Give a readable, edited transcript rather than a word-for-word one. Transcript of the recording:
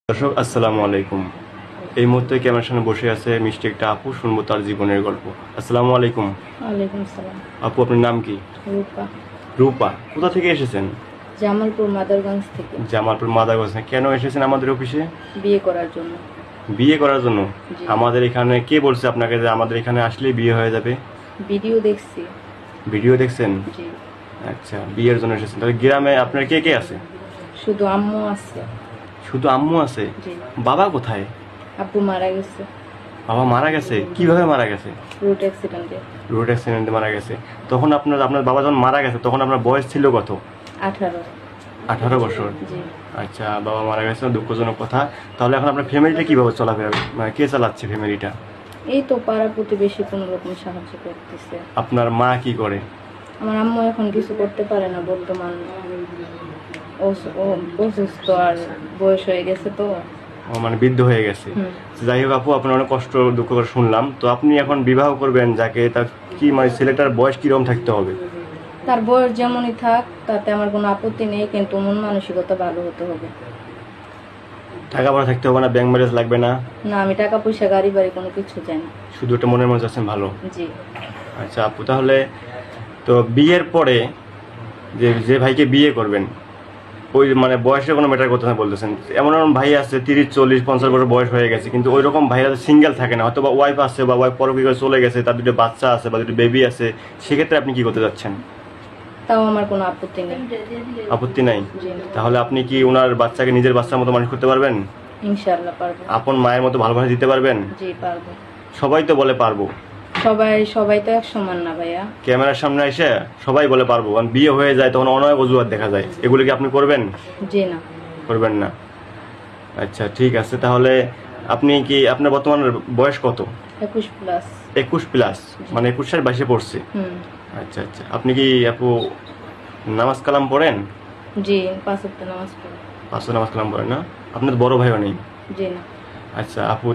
দর্শক আসসালামু আলাইকুম। এই মুহূর্তে ক্যামেরার সামনে বসে আছে মিষ্টি একটা আপু, শুনবো তার জীবনের গল্প। আসসালামু আলাইকুম। ওয়ালাইকুম আসসালাম। আপু, আপনার নাম কি? রূপা। রূপা। কোথা থেকে এসেছেন? জামালপুর মাদারগঞ্জ থেকে। জামালপুর মাদারগঞ্জ। কেন এসেছেন আমাদের অফিসে? বিয়ে করার জন্য। বিয়ে করার জন্য? জি। আমাদের এখানে কে বলছে আপনাকে যে আমাদের এখানে আসলেই বিয়ে হয়ে যাবে? ভিডিও দেখছি। ভিডিও দেখছেন? জি। আচ্ছা, বিয়ের জন্য এসেছেন। তাহলে গ্রামে আপনার কে কে আছে? শুধু আম্মু আছে। শুধু আম্মু আছে? জি। বাবা কোথায়? আব্বু মারা গেছে। বাবা মারা গেছে? কিভাবে মারা গেছে? রোড অ্যাক্সিডেন্টে। রোড অ্যাক্সিডেন্টে মারা গেছে। তখন আপনার আপনার বাবা যখন মারা গেছে তখন আপনার বয়স ছিল কত? 18। 18 বছর। জি। আচ্ছা, বাবা মারা গেছে, দুঃখজনক কথা। তাহলে এখন আপনার ফ্যামিলিটা কিভাবে চলাফেরা, মানে কে চালাচ্ছে ফ্যামিলিটা? এই তো পাড়া প্রতিবেশী কোনো রকম সাহায্য করতেছে। আপনার মা কি করে? আমার আম্মু এখন কিছু করতে পারে না, বর্তমান অসুস্থ আর বয়স হয়ে গেছে তো। ও মানে বৃদ্ধ হয়ে গেছে। হুম। যাই হোক আপু, আপনার অনেক কষ্ট দুঃখ করে শুনলাম। তো আপনি এখন বিবাহ করবেন যাকে, তার কি মানে ছেলেটার বয়স কিরকম থাকতে হবে? তার বয়স যেমনই থাক তাতে আমার কোনো আপত্তি নেই, কিন্তু মন মানসিকতা ভালো হতে হবে। টাকা পয়সা থাকতে হবে না? ব্যাংক ব্যালেন্স লাগবে না? না, আমি টাকা পয়সা গাড়ি বাড়ি কোনো কিছু চাই না। শুধু একটা মনের মধ্যে আছেন ভালো? জি। আচ্ছা আপু, তাহলে তো বিয়ের পরে যে যে ভাইকে বিয়ে করবেন ওই মানে বয়সে কোনো ম্যাটার করতে না বলতেছেন। এমন এমন ভাই আছে 30, 40, 50 বছর বয়স হয়ে গেছে, কিন্তু ওই রকম ভাইরা সিঙ্গেল থাকে না, হয়তো বা ওয়াইফ আছে বা ওয়াইফ পরকীয় করে চলে গেছে, তার দুটো বাচ্চা আছে বা দুটো বেবি আছে। সেক্ষেত্রে আপনি কি করতে যাচ্ছেন? তাও আমার কোনো আপত্তি নেই। আপত্তি নাই? জি। তাহলে আপনি কি ওনার বাচ্চাকে নিজের বাচ্চার মতো মানুষ করতে পারবেন? ইনশাআল্লাহ পারবো। আপন মায়ের মতো ভালোবাসা দিতে পারবেন? জি পারবো। সবাই তো বলে পারবো। সবাই তো এক সমান না ভাইয়া। ক্যামেরার সামনে এসে সবাই বলে পারবো, কারণ বিয়ে হয়ে যায় তখন অনেক অজুহাত দেখা যায়। এগুলো কি আপনি করবেন? জি না। করবেন না? আচ্ছা ঠিক আছে। তাহলে আপনি কি, আপনার বর্তমান বয়স কত? 21+। 21+? মানে 21 সাল বাইশে পড়ছে। হুম। আচ্ছা আচ্ছা। আপনি কি আপু নামাজ কালাম পড়েন? জি, 5 ওয়াক্ত নামাজ পড়ি। 5 নামাজ কালাম পড়েন না? আপনার বড় ভাইও নেই? জি না। আচ্ছা আপু,